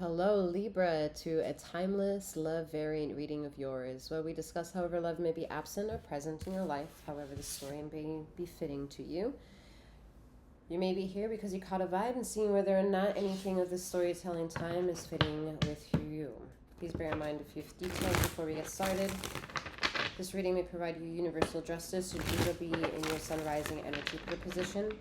Hello, Libra, to a timeless love variant reading of yours, where we discuss however love may be absent or present in your life, however the story may be fitting to you. You may be here because you caught a vibe and seeing whether or not anything of this storytelling time is fitting with you. Please bear in mind a few details before we get started. This reading may provide you universal justice should Libra be in your sun rising energy position.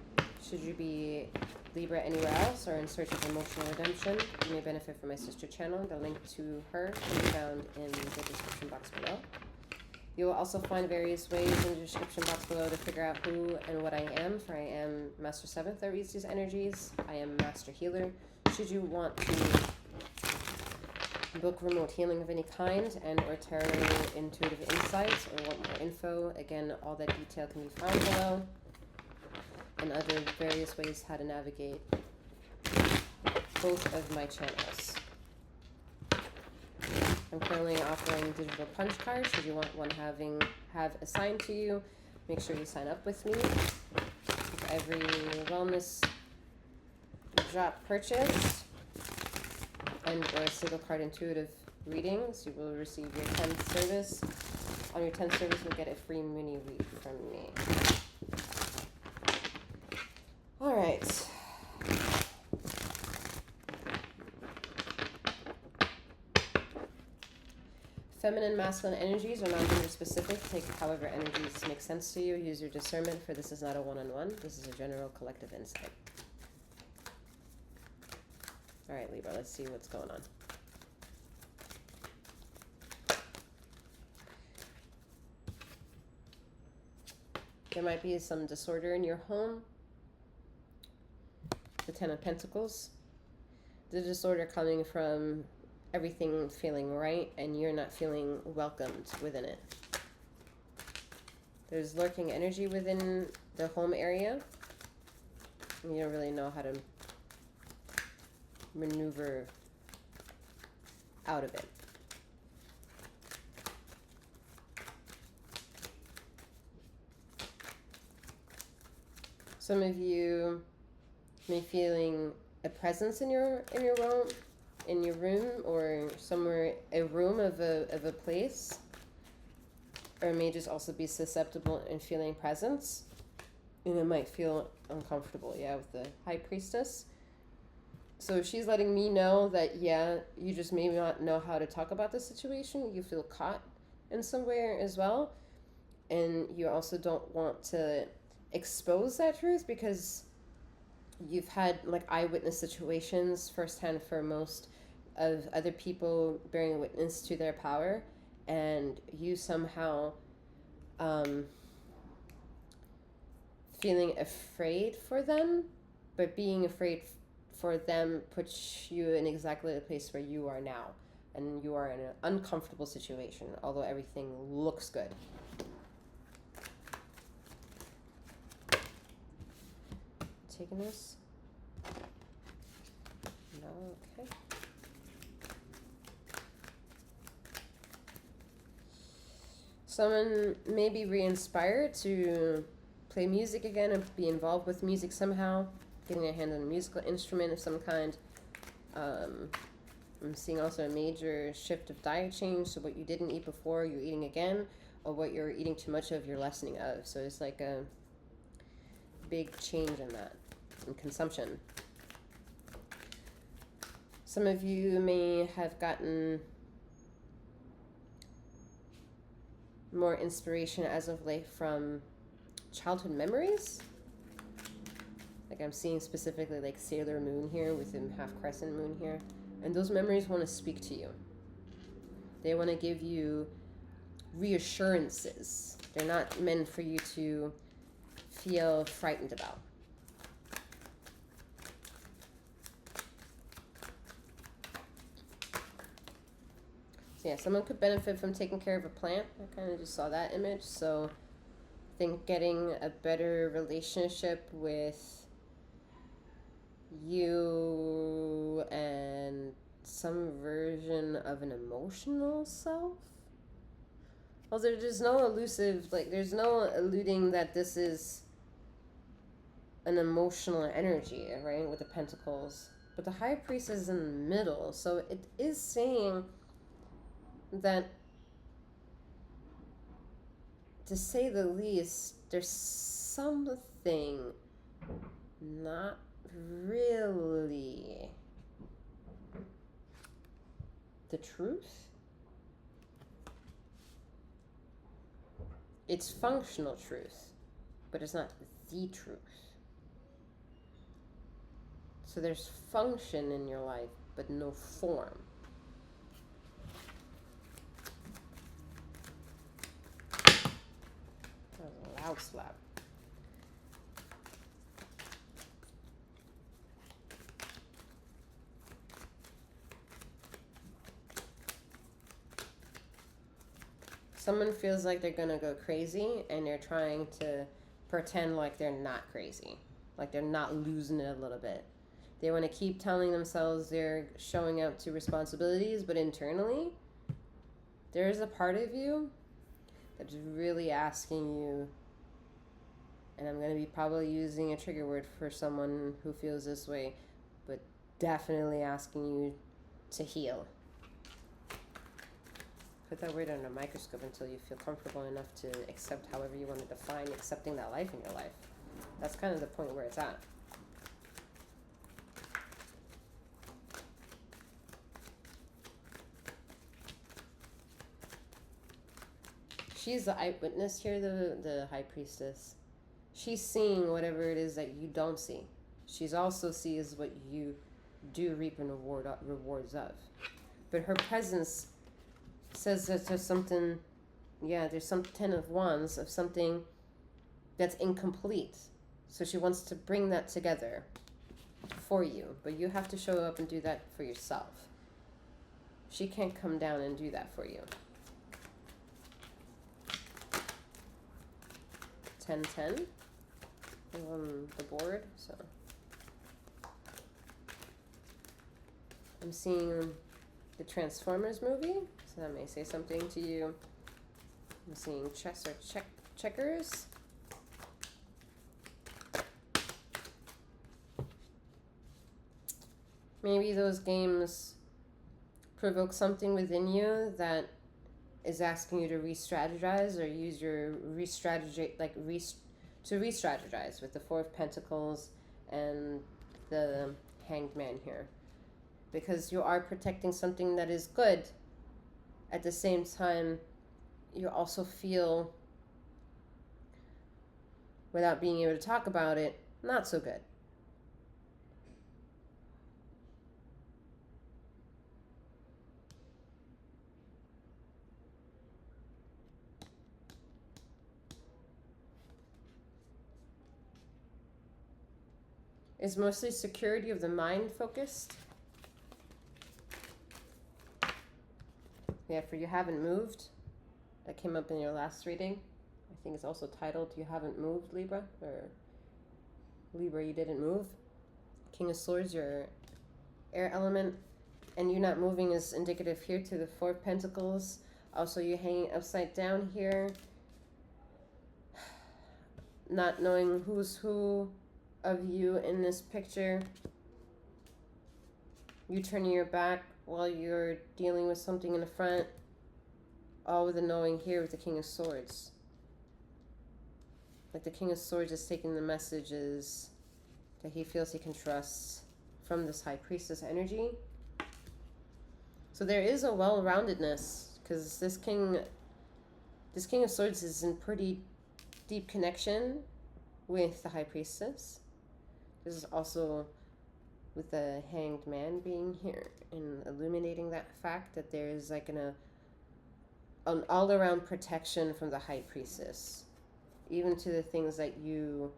Should you be Libra anywhere else or in search of emotional redemption, you may benefit from my sister channel. The link to her can be found in the description box below. You will also find various ways in the description box below to figure out who and what I am, for I am Master 7th that reads these energies. I am Master Healer. Should you want to book remote healing of any kind and or tarot intuitive insights or want more info, again, all that detail can be found below, and other various ways how to navigate both of my channels. I'm currently offering digital punch cards. Should you want one have assigned to you, make sure you sign up with me. For every wellness drop purchased and or a single card intuitive readings, you will receive your 10th service. On your 10th service, you'll get a free mini read from me. All right. Feminine, masculine energies are non-gender specific. Take however energies make sense to you. Use your discernment, for this is not a one-on-one. This is a general collective insight. All right, Libra, let's see what's going on. There might be some disorder in your home. The Ten of Pentacles. The disorder coming from everything feeling right and you're not feeling welcomed within it. There's lurking energy within the home area. And you don't really know how to maneuver out of it. Some of you may feeling a presence in your room or somewhere, a room of a place, or may just also be susceptible in feeling presence, and it might feel uncomfortable. Yeah, with the High Priestess. So she's letting me know that, yeah, you just may not know how to talk about the situation. You feel caught in somewhere as well, and you also don't want to expose that truth because you've had like eyewitness situations firsthand for most of other people bearing witness to their power, and you somehow feeling afraid for them, but being afraid for them puts you in exactly the place where you are now, and you are in an uncomfortable situation, although everything looks good. Taking this? No, okay. Someone may be re-inspired to play music again and be involved with music somehow, getting a hand on a musical instrument of some kind. I'm seeing also a major shift of diet change, so what you didn't eat before, you're eating again, or what you're eating too much of, you're lessening of. So it's like a big change in that, in consumption. Some of you may have gotten more inspiration as of late from childhood memories. Like I'm seeing specifically like Sailor Moon here with a half crescent moon here. And those memories want to speak to you. They want to give you reassurances. They're not meant for you to feel frightened about. So yeah, someone could benefit from taking care of a plant. I kind of just saw that image. So I think getting a better relationship with you and some version of an emotional self. Well, there's no elusive, like there's no alluding that this is an emotional energy, right, with the pentacles. But the High Priestess is in the middle. So it is saying that, to say the least, there's something not really the truth. It's functional truth, but it's not the truth. So there's function in your life, but no form. That was a loud slap. Someone feels like they're gonna go crazy and they're trying to pretend like they're not crazy, like they're not losing it a little bit. They want to keep telling themselves they're showing up to responsibilities, but internally, there is a part of you that's really asking you, and I'm going to be probably using a trigger word for someone who feels this way, but definitely asking you to heal. Put that word under a microscope until you feel comfortable enough to accept however you want to define accepting that life in your life. That's kind of the point where it's at. She's the eyewitness here, the High Priestess. She's seeing whatever it is that you don't see. She's also sees what you do reap and rewards of. But her presence says that there's something, there's some 10 of Wands of something that's incomplete. So she wants to bring that together for you. But you have to show up and do that for yourself. She can't come down and do that for you. 10-10 on the board, so I'm seeing the Transformers movie, so that may say something to you. I'm seeing chess or checkers. Maybe those games provoke something within you that is asking you to re-strategize or use your to re-strategize with the Four of Pentacles and the Hanged Man here. Because you are protecting something that is good. At the same time, you also feel, without being able to talk about it, not so good. Is mostly security of the mind focused. Yeah, for You Haven't Moved. That came up in your last reading. I think it's also titled You Haven't Moved, Libra. Or Libra, You Didn't Move. King of Swords, your air element. And you not moving is indicative here to the Four of Pentacles. Also, you hanging upside down here. Not knowing who's who of you in this picture. You turning your back while you're dealing with something in the front. All with the knowing here with the King of Swords. Like the King of Swords is taking the messages that he feels he can trust from this High Priestess energy. So there is a well-roundedness, because this King of Swords is in pretty deep connection with the High Priestess. This is also with the Hanged Man being here and illuminating that fact that there is like an all-around protection from the High Priestess, even to the things that you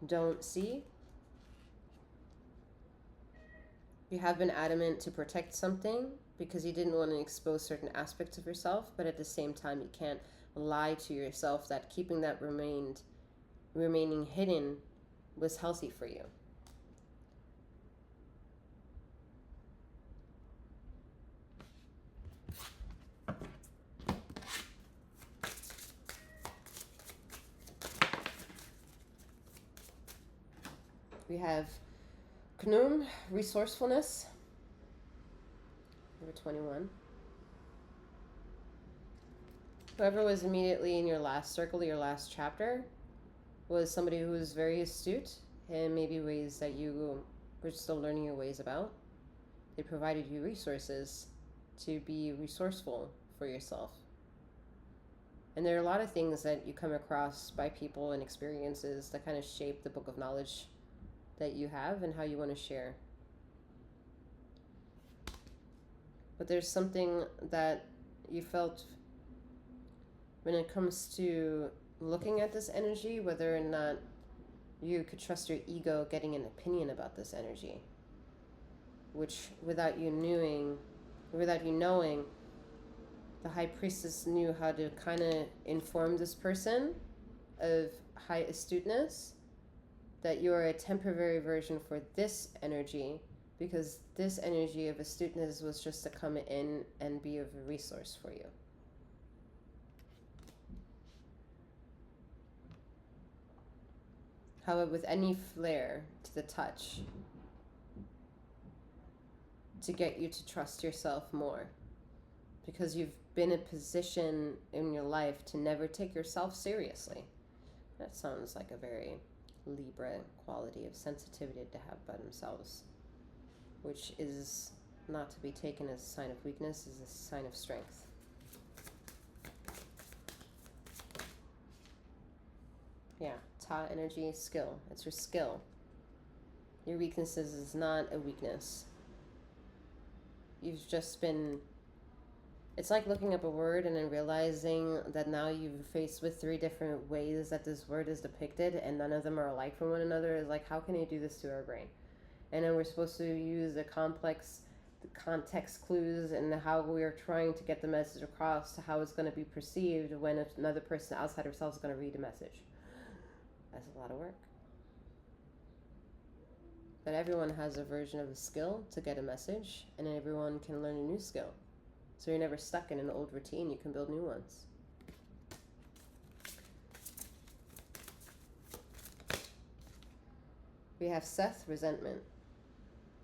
don't see. You have been adamant to protect something because you didn't want to expose certain aspects of yourself, but at the same time you can't lie to yourself that keeping that remaining hidden was healthy for you. We have 𝗖𝘀𝗵𝗔𝗽𝗽, resourcefulness. Number 21. Whoever was immediately in your last circle, your last chapter, was somebody who was very astute and maybe ways that you were still learning your ways about. They provided you resources to be resourceful for yourself. And there are a lot of things that you come across by people and experiences that kind of shape the book of knowledge that you have and how you want to share. But there's something that you felt when it comes to looking at this energy, whether or not you could trust your ego getting an opinion about this energy, which without you knowing, the High Priestess knew how to kind of inform this person of high astuteness that you're a temporary version for this energy, because this energy of astuteness was just to come in and be of a resource for you. However, with any flair to the touch, to get you to trust yourself more, because you've been in a position in your life to never take yourself seriously. That sounds like a very Libra quality of sensitivity to have by themselves, which is not to be taken as a sign of weakness, is a sign of strength. Yeah, Ta energy, skill. It's your skill. Your weaknesses is not a weakness. You've just been... It's like looking up a word and then realizing that now you're faced with 3 different ways that this word is depicted and none of them are alike from one another. Is like, how can you do this to our brain? And then we're supposed to use the context clues and how we are trying to get the message across to how it's going to be perceived when another person outside ourselves is going to read the message. That's a lot of work. But everyone has a version of a skill to get a message, and everyone can learn a new skill. So you're never stuck in an old routine, you can build new ones. We have Seth, resentment.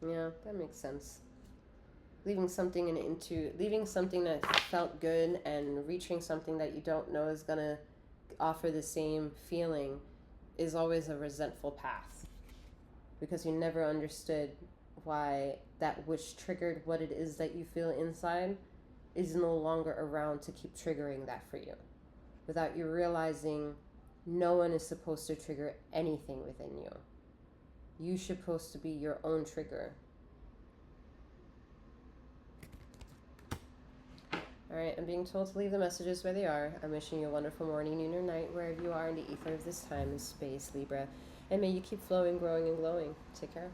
Yeah, that makes sense. Leaving something that felt good and reaching something that you don't know is gonna offer the same feeling is always a resentful path, because you never understood why that which triggered what it is that you feel inside is no longer around to keep triggering that for you, without you realizing no one is supposed to trigger anything within you. You're supposed to be your own trigger. Alright, I'm being told to leave the messages where they are. I'm wishing you a wonderful morning, noon, or night, wherever you are in the ether of this time and space, Libra. And may you keep flowing, growing, and glowing. Take care.